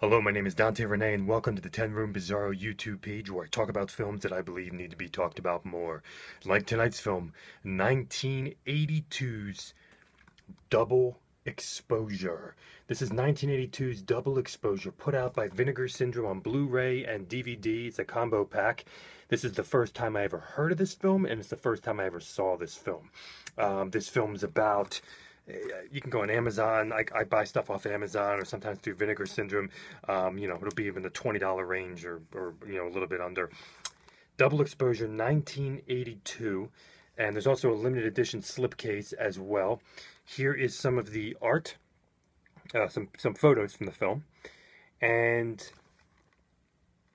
Hello, my name is Dante Renee, and welcome to the 10 Room Bizarro YouTube page where I talk about films that I believe need to be talked about more. Like tonight's film, 1982's Double Exposure. This is 1982's Double Exposure, put out by Vinegar Syndrome on Blu-ray and DVD. It's a combo pack. This is the first time I ever heard of this film, and it's the first time I ever saw this film. This film's about you can go on Amazon. I buy stuff off Amazon or sometimes through Vinegar Syndrome. It'll be in the $20 range or a little bit under. Double Exposure 1982. And there's also a limited edition slipcase as well. Here is some of the art, some photos from the film. And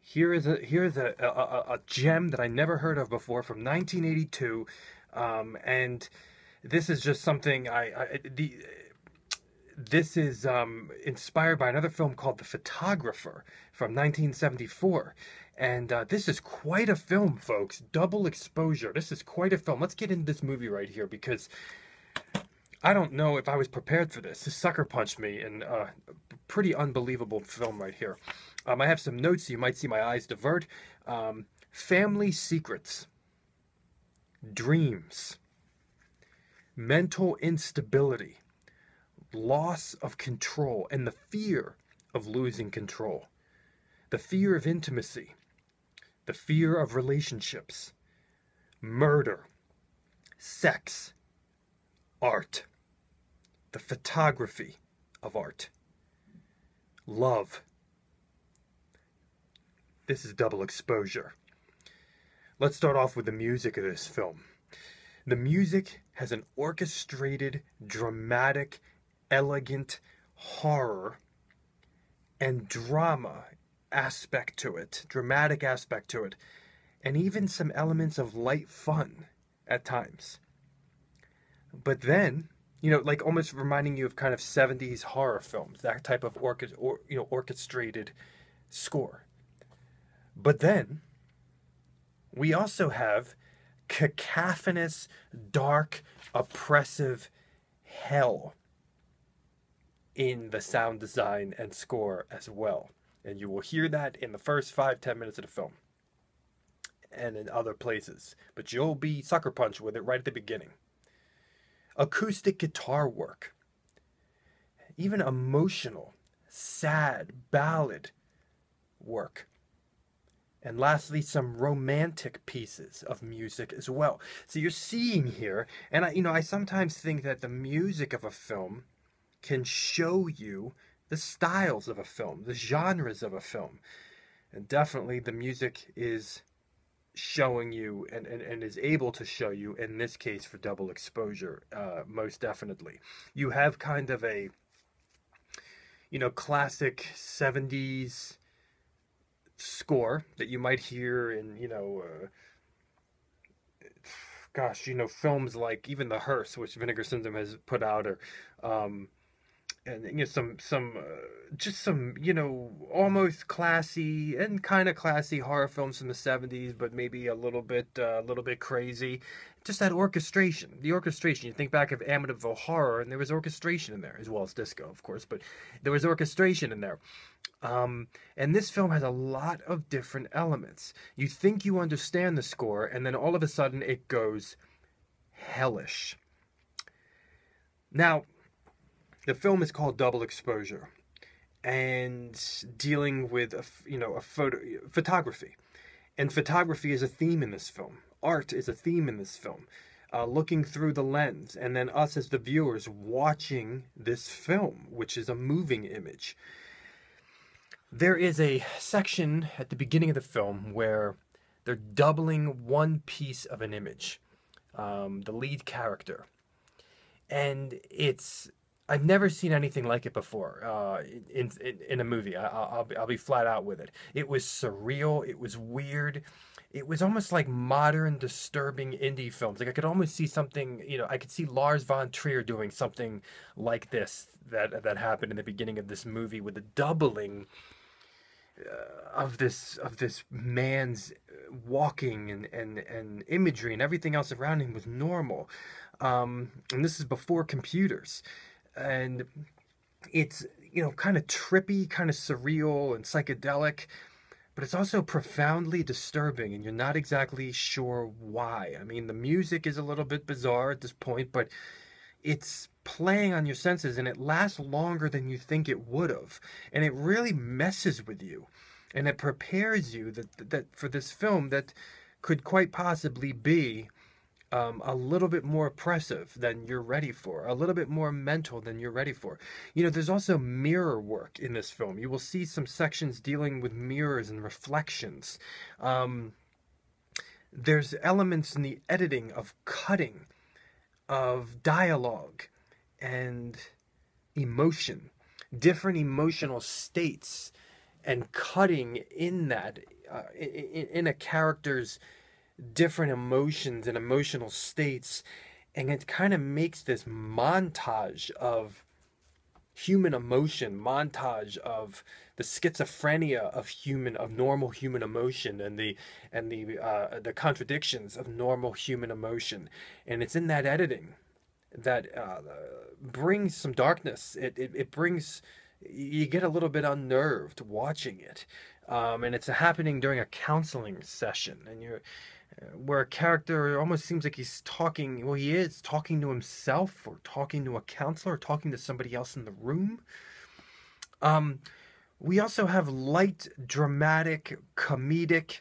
here is a gem that I never heard of before from 1982. And this is just something this is inspired by another film called The Photographer from 1974. And this is quite a film, folks. Double Exposure. This is quite a film. Let's get into this movie right here because I don't know if I was prepared for this. This sucker punched me in a pretty unbelievable film right here. I have some notes. So you might see my eyes divert. Family secrets. Dreams. Mental instability, loss of control, and the fear of losing control, the fear of intimacy, the fear of relationships, murder, sex, art, the photography of art, love. This is Double Exposure. Let's start off with the music of this film. The music has an orchestrated, dramatic, elegant horror and drama aspect to it, dramatic aspect to it, and even some elements of light fun at times. But then, like almost reminding you of kind of 70s horror films, that type of orchestrated score. But then, we also have cacophonous, dark, oppressive hell in the sound design and score as well. And you will hear that in the first 5-10 minutes of the film and in other places. But you'll be sucker punched with it right at the beginning. Acoustic guitar work. Even emotional, sad ballad work. And lastly, some romantic pieces of music as well. So you're seeing here, and I sometimes think that the music of a film can show you the styles of a film, the genres of a film. And definitely the music is showing you and is able to show you, in this case for Double Exposure, most definitely. You have kind of a, classic 70s score that you might hear in films like even The Hearse, which Vinegar Syndrome has put out, or and some almost classy and kind of classy horror films from the 70s, but maybe a little bit crazy. Just that orchestration, the orchestration. You think back of Amityville Horror, and there was orchestration in there, as well as disco, of course, but there was orchestration in there. And this film has a lot of different elements. You think you understand the score, and then all of a sudden it goes hellish. Now, the film is called Double Exposure, and dealing with photography, and photography is a theme in this film. Art is a theme in this film. Looking through the lens, and then us as the viewers watching this film, which is a moving image. There is a section at the beginning of the film where they're doubling one piece of an image, the lead character, and I've never seen anything like it before in a movie. I'll be flat out with it. It was surreal. It was weird. It was almost like modern, disturbing indie films. Like I could almost see something. I could see Lars von Trier doing something like this that happened in the beginning of this movie with the doubling of this man's walking and imagery, and everything else around him was normal. And this is before computers. And it's, kind of trippy, kind of surreal and psychedelic, but it's also profoundly disturbing, and you're not exactly sure why. I mean, the music is a little bit bizarre at this point, but it's playing on your senses, and it lasts longer than you think it would have, and it really messes with you, and it prepares you that for this film that could quite possibly be a little bit more oppressive than you're ready for, a little bit more mental than you're ready for. There's also mirror work in this film. You will see some sections dealing with mirrors and reflections. There's elements in the editing of cutting, of dialogue, and emotion, different emotional states, and cutting in that, in a character's different emotions and emotional states, and it kind of makes this montage of human emotion, montage of the schizophrenia of normal human emotion, and the contradictions of normal human emotion. And it's in that editing that brings some darkness. It brings, you get a little bit unnerved watching it, and it's happening during a counseling session, and where a character almost seems like he's talking, well, he is talking to himself, or talking to a counselor, or talking to somebody else in the room. We also have light, dramatic, comedic,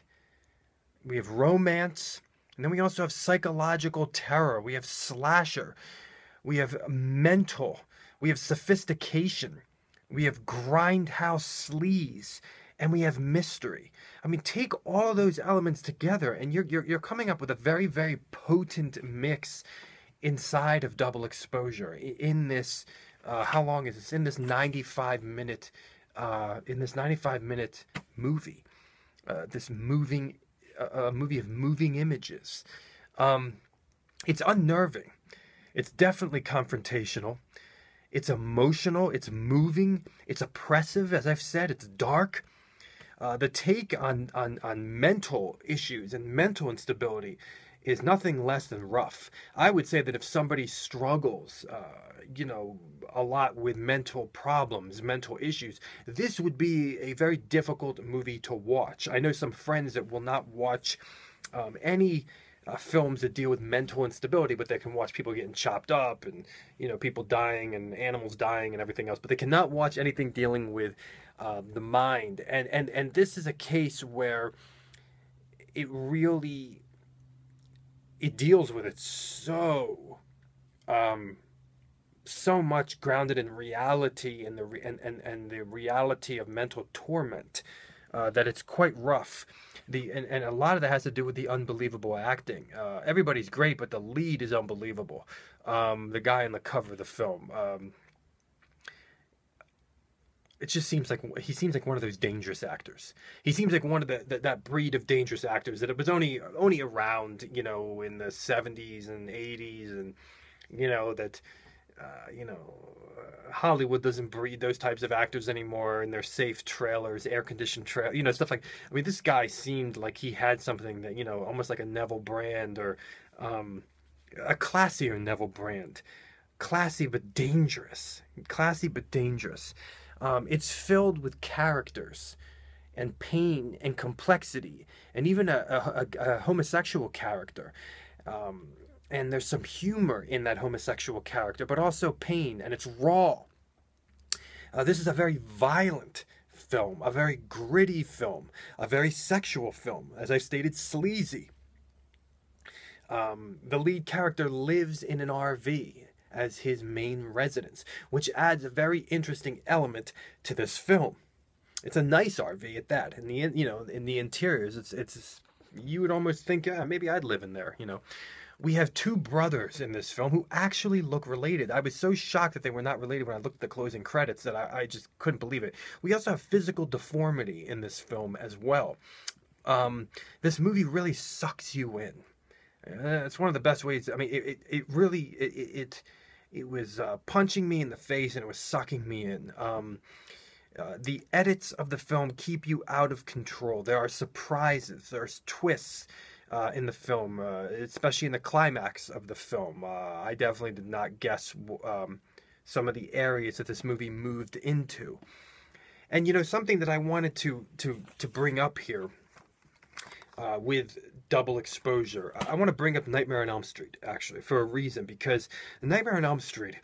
we have romance, and then we also have psychological terror, we have slasher, we have mental, we have sophistication, we have grindhouse sleaze, and we have mystery. I mean, take all of those elements together, and you're coming up with a very, very potent mix inside of Double Exposure. In this, how long is this? In this 95-minute, movie, this movie of moving images. It's unnerving. It's definitely confrontational. It's emotional. It's moving. It's oppressive. As I've said, it's dark. The take on mental issues and mental instability is nothing less than rough. I would say that if somebody struggles, a lot with mental problems, mental issues, this would be a very difficult movie to watch. I know some friends that will not watch any films that deal with mental instability, but they can watch people getting chopped up, and people dying, and animals dying, and everything else, but they cannot watch anything dealing with the mind. And this is a case where it really, it deals with it so much grounded in reality, and the reality of mental torment, that it's quite rough. And a lot of that has to do with the unbelievable acting. Everybody's great, but the lead is unbelievable. The guy on the cover of the film, it just seems like he seems like one of those dangerous actors. He seems like one of that breed of dangerous actors that it was only around, in the 70s and 80s, and that Hollywood doesn't breed those types of actors anymore in their safe trailers, air-conditioned trailers, stuff like. I mean, this guy seemed like he had something that, almost like a Neville Brand, or a classier Neville Brand, classy but dangerous, It's filled with characters and pain and complexity, and even a homosexual character. And there's some humor in that homosexual character, but also pain, and it's raw. This is a very violent film, a very gritty film, a very sexual film, as I stated, sleazy. The lead character lives in an RV as his main residence, which adds a very interesting element to this film. It's a nice RV at that. In the interiors, it's you would almost think, maybe I'd live in there. We have two brothers in this film who actually look related. I was so shocked that they were not related when I looked at the closing credits that I just couldn't believe it. We also have physical deformity in this film as well. This movie really sucks you in. It's one of the best ways. I mean, it was punching me in the face, and it was sucking me in. The edits of the film keep you out of control. There are surprises. There's twists in the film, especially in the climax of the film. I definitely did not guess some of the areas that this movie moved into. And, you know, something that I wanted to bring up here with double exposure. I want to bring up Nightmare on Elm Street, actually, for a reason, because Nightmare on Elm Street,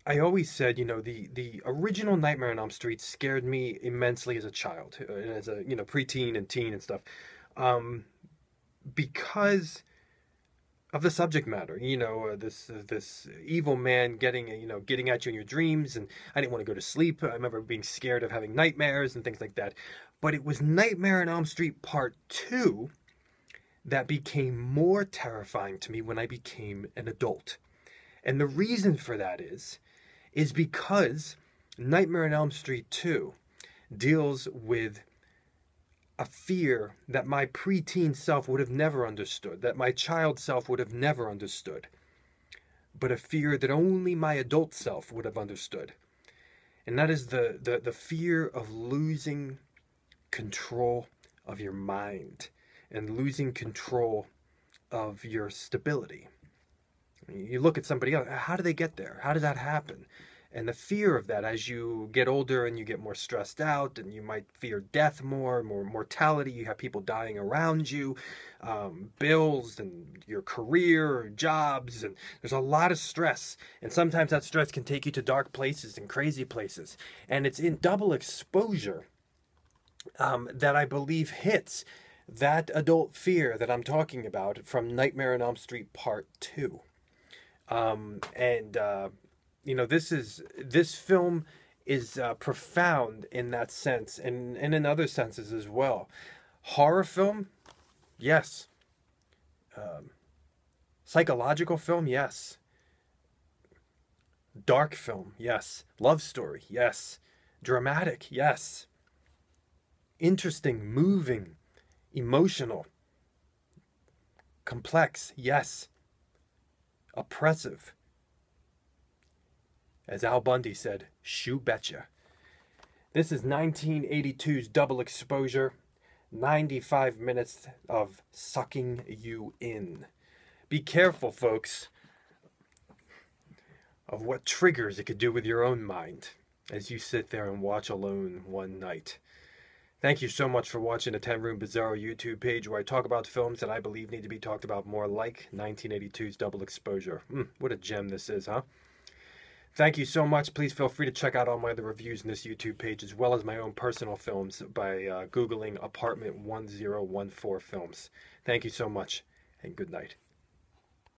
I always said, you know, the original Nightmare on Elm Street scared me immensely as a child, and as a, you know, preteen and teen and stuff, because of the subject matter. You know, this evil man getting at you in your dreams, and I didn't want to go to sleep. I remember being scared of having nightmares and things like that. But it was Nightmare on Elm Street Part 2 that became more terrifying to me when I became an adult. And the reason for that is because Nightmare on Elm Street 2 deals with a fear that my preteen self would have never understood, that my child self would have never understood, but a fear that only my adult self would have understood. And that is the fear of losing control of your mind and losing control of your stability. You look at somebody else, how do they get there? How does that happen? And the fear of that as you get older and you get more stressed out, and you might fear death more mortality. You have people dying around you, bills and your career, jobs, and there's a lot of stress. And sometimes that stress can take you to dark places and crazy places. And it's in double exposure that I believe hits that adult fear that I'm talking about from Nightmare on Elm Street Part 2. You know, this film is profound in that sense, and in other senses as well. Horror film, yes. Psychological film, yes. Dark film, yes. Love story, yes. Dramatic, yes. Interesting, moving, emotional, complex, yes. Oppressive. As Al Bundy said, "Shoo betcha." This is 1982's Double Exposure. 95 minutes of sucking you in. Be careful, folks, of what triggers it could do with your own mind as you sit there and watch alone one night. Thank you so much for watching the 10 Room Bizarro YouTube page, where I talk about films that I believe need to be talked about more, like 1982's Double Exposure. What a gem this is, huh? Thank you so much. Please feel free to check out all my other reviews in this YouTube page, as well as my own personal films by Googling Apartment 1014 Films. Thank you so much, and good night.